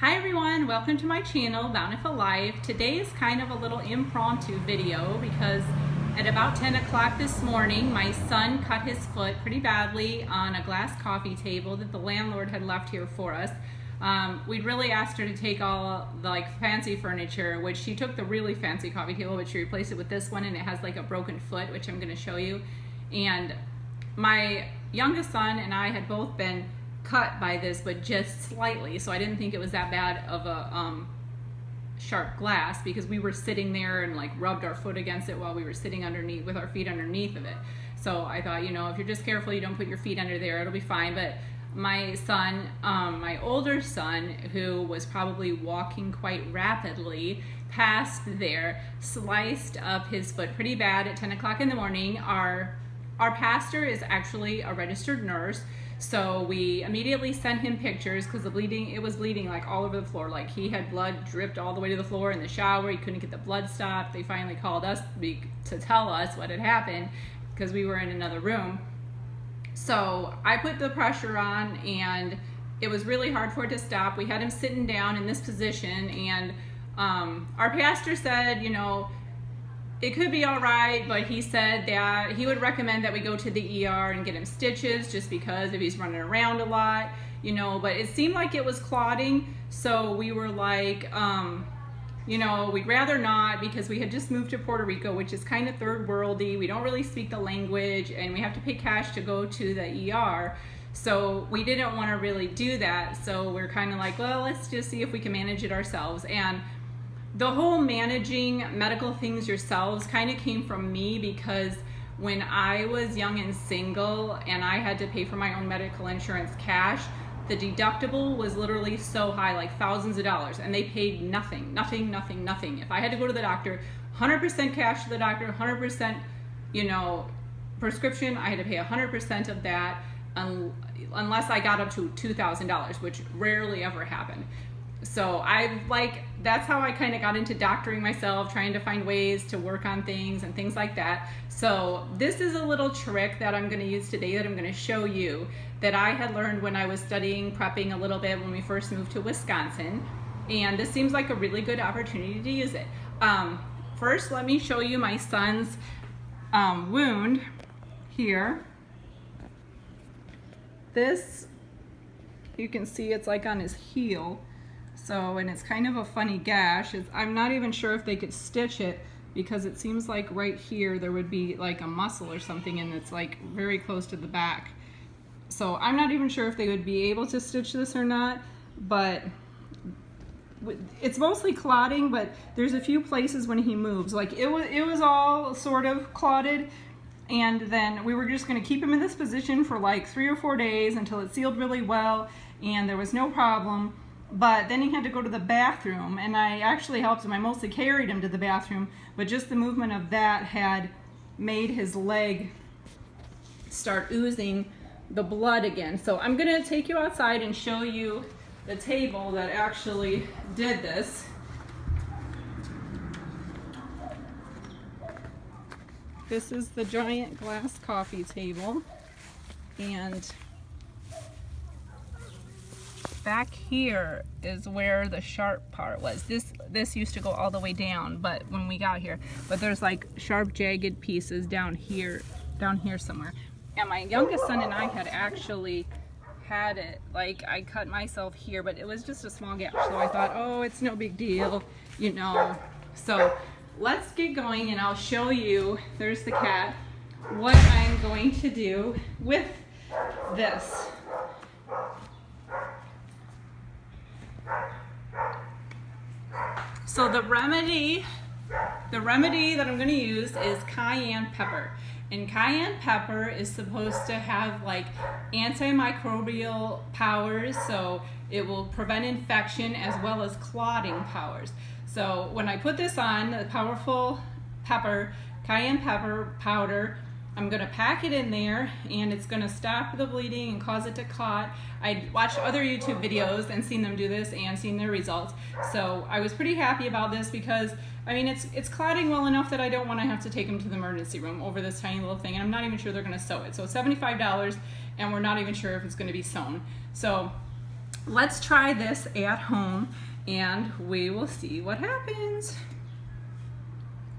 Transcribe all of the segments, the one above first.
Hi everyone, welcome to my channel, Bountiful Life. Today is kind of a little impromptu video because at about 10 o'clock this morning, my son cut his foot pretty badly on a glass coffee table that the landlord had left here for us. We'd really asked her to take all the fancy furniture, which she took the really fancy coffee table, but she replaced it with this one, and it has like a broken foot, which I'm going to show you. And my youngest son and I had both been cut by this, but just slightly, so I didn't think it was that bad of a sharp glass, because we were sitting there and rubbed our foot against it while we were sitting underneath with our feet underneath of it. So I thought, if you're just careful, you don't put your feet under there, it'll be fine. But my son, my older son, who was probably walking quite rapidly past there, sliced up his foot pretty bad at 10 o'clock in the morning. Our pastor is actually a registered nurse, so we immediately sent him pictures because it was bleeding all over the floor. He had blood dripped all the way to the floor in the shower. He couldn't get the blood stopped. They finally called us to tell us what had happened because we were in another room. So I put the pressure on, and it was really hard for it to stop. We had him sitting down in this position, and our pastor said, it could be all right, but he said that he would recommend that we go to the ER and get him stitches, just because if he's running around a lot, but it seemed like it was clotting. So we were like, we'd rather not, because we had just moved to Puerto Rico, which is kind of third worldy. We don't really speak the language, and we have to pay cash to go to the ER. So we didn't want to really do that. So we're kind of like, well, let's just see if we can manage it ourselves. And the whole managing medical things yourselves kind of came from me, because when I was young and single and I had to pay for my own medical insurance cash, the deductible was literally so high, like thousands of dollars, and they paid nothing. If I had to go to the doctor, 100% cash to the doctor, 100%, prescription, I had to pay 100% of that, unless I got up to $2,000, which rarely ever happened. So that's how I kind of got into doctoring myself, trying to find ways to work on things and things like that. So this is a little trick that I'm going to use today, that I'm going to show you, that I had learned when I was studying prepping a little bit when we first moved to Wisconsin. And this seems like a really good opportunity to use it. First, let me show you my son's wound here. This, you can see it's on his heel. So, and it's kind of a funny gash. I'm not even sure if they could stitch it, because it seems like right here there would be a muscle or something, and it's very close to the back. So I'm not even sure if they would be able to stitch this or not, but it's mostly clotting, but there's a few places when he moves. It was all sort of clotted, and then we were just going to keep him in this position for 3 or 4 days until it sealed really well, and there was no problem. But then he had to go to the bathroom, and I actually helped him. I mostly carried him to the bathroom, but just the movement of that had made his leg start oozing the blood again. So I'm going to take you outside and show you the table that actually did this. This is the giant glass coffee table, and back here is where the sharp part was. This used to go all the way down, but when we got here, but there's sharp jagged pieces down here somewhere. And my youngest son and I had actually had it, I cut myself here, but it was just a small gash, so I thought, oh, it's no big deal, So let's get going, and I'll show you, there's the cat, what I'm going to do with this. So the remedy that I'm going to use is cayenne pepper. And cayenne pepper is supposed to have antimicrobial powers, so it will prevent infection as well as clotting powers. So when I put this on, the powerful cayenne pepper powder, I'm going to pack it in there, and it's going to stop the bleeding and cause it to clot. I watched other YouTube videos and seen them do this and seen their results. So I was pretty happy about this, because it's clotting well enough that I don't want to have to take him to the emergency room over this tiny little thing, and I'm not even sure they're going to sew it. So $75, and we're not even sure if it's going to be sewn. So let's try this at home and we will see what happens.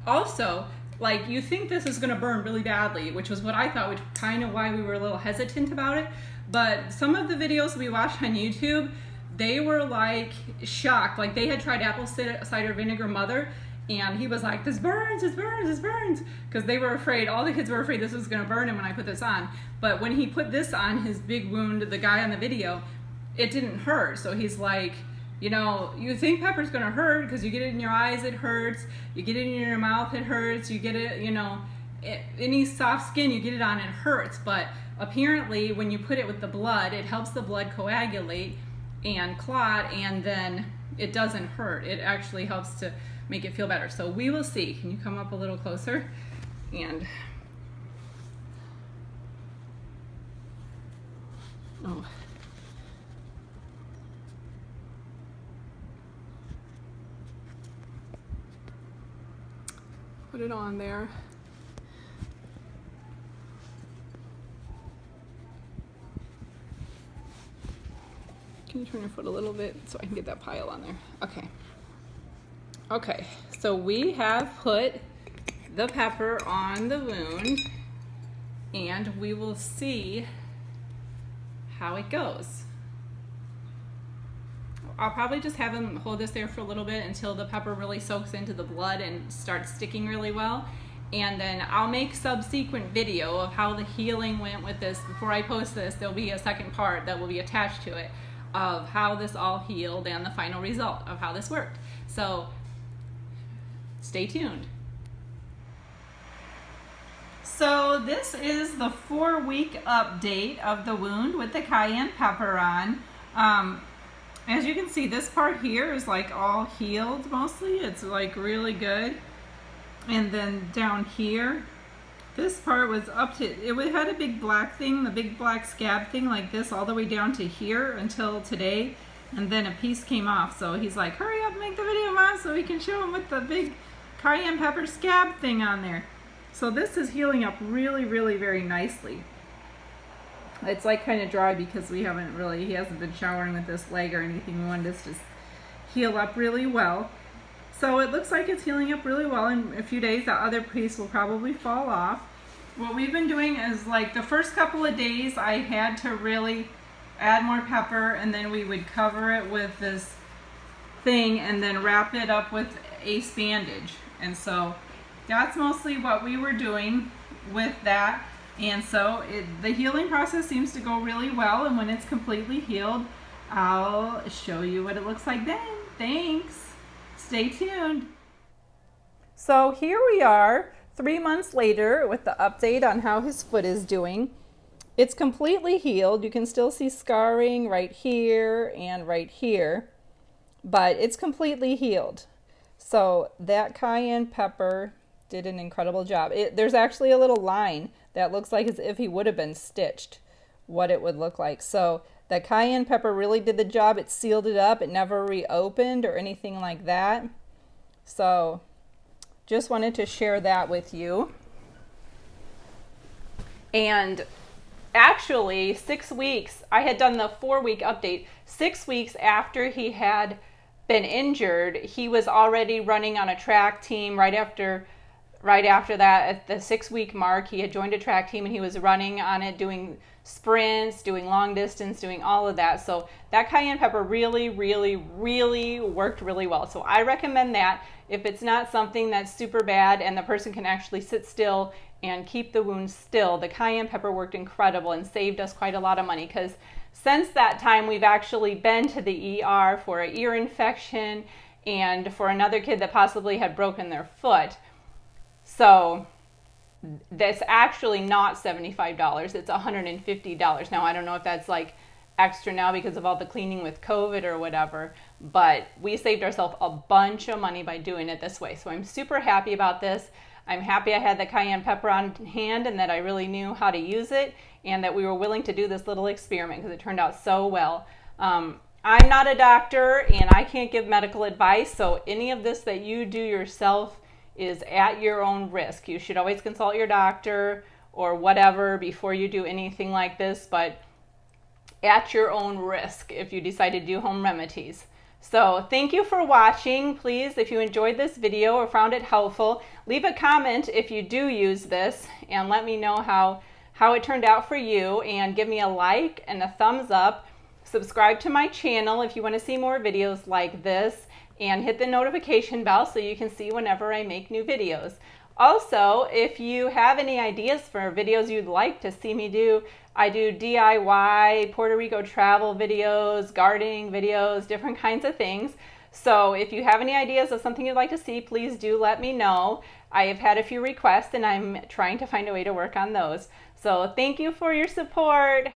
Also, like, you think this is gonna burn really badly, which was what I thought, which kind of why we were a little hesitant about it. But some of the videos we watched on YouTube, they were like shocked. Like, they had tried apple cider vinegar mother, and he was like, this burns, this burns, this burns. Because they were afraid, all the kids were afraid this was gonna burn him when I put this on. But when he put this on his big wound, the guy on the video, it didn't hurt. So he's like, you know, you think pepper's gonna hurt because you get it in your eyes, it hurts. You get it in your mouth, it hurts. You get it, you know, any soft skin you get it on, it hurts. But apparently when you put it with the blood, it helps the blood coagulate and clot, and then it doesn't hurt. It actually helps to make it feel better. So we will see. Can you come up a little closer? And oh. Put it on there. Can you turn your foot a little bit so I can get that pile on there? Okay. Okay, so we have put the pepper on the wound and we will see how it goes. I'll probably just have him hold this there for a little bit until the pepper really soaks into the blood and starts sticking really well. And then I'll make subsequent video of how the healing went with this. Before I post this, there'll be a second part that will be attached to it of how this all healed and the final result of how this worked. So stay tuned. So this is the 4-week update of the wound with the cayenne pepper on. As you can see, this part here is like all healed mostly. It's like really good. And then down here, this part was up to, it had a big black thing, the big black scab thing like this all the way down to here until today. And then a piece came off. So he's like, hurry up, make the video, Mom, so we can show him with the big cayenne pepper scab thing on there. So this is healing up really, really very nicely. It's like kind of dry because he hasn't been showering with this leg or anything. We wanted this to heal up really well. So it looks like it's healing up really well. In a few days, that other piece will probably fall off. What we've been doing is, like, the first couple of days, I had to really add more pepper, and then we would cover it with this thing and then wrap it up with ace bandage. And so that's mostly what we were doing with that. And so the healing process seems to go really well, and when it's completely healed, I'll show you what it looks like then. Thanks. Stay tuned. So here we are 3 months later with the update on how his foot is doing. It's completely healed. You can still see scarring right here and right here, but it's completely healed. So that cayenne pepper did an incredible job. There's actually a little line that looks like as if he would have been stitched, what it would look like. So the cayenne pepper really did the job. It sealed it up. It never reopened or anything like that. So just wanted to share that with you. And actually 6 weeks, I had done the 4-week update. 6 weeks after he had been injured, he was already running on a track team. Right after that, at the 6-week mark, he had joined a track team and he was running on it, doing sprints, doing long distance, doing all of that. So that cayenne pepper really, really, really worked really well. So I recommend that if it's not something that's super bad and the person can actually sit still and keep the wound still. The cayenne pepper worked incredible and saved us quite a lot of money, because since that time we've actually been to the ER for an ear infection and for another kid that possibly had broken their foot. So that's actually not $75, it's $150. Now, I don't know if that's like extra now because of all the cleaning with COVID or whatever, but we saved ourselves a bunch of money by doing it this way. So I'm super happy about this. I'm happy I had the cayenne pepper on hand and that I really knew how to use it, and that we were willing to do this little experiment because it turned out so well. I'm not a doctor and I can't give medical advice, so any of this that you do yourself is at your own risk. You should always consult your doctor or whatever before you do anything like this, but at your own risk if you decide to do home remedies. So thank you for watching. Please, if you enjoyed this video or found it helpful, leave a comment if you do use this and let me know how it turned out for you, and give me a like and a thumbs up. Subscribe to my channel if you want to see more videos like this, and hit the notification bell so you can see whenever I make new videos. Also, if you have any ideas for videos you'd like to see me do, I do DIY, Puerto Rico travel videos, gardening videos, different kinds of things. So if you have any ideas of something you'd like to see, please do let me know. I have had a few requests and I'm trying to find a way to work on those. So thank you for your support.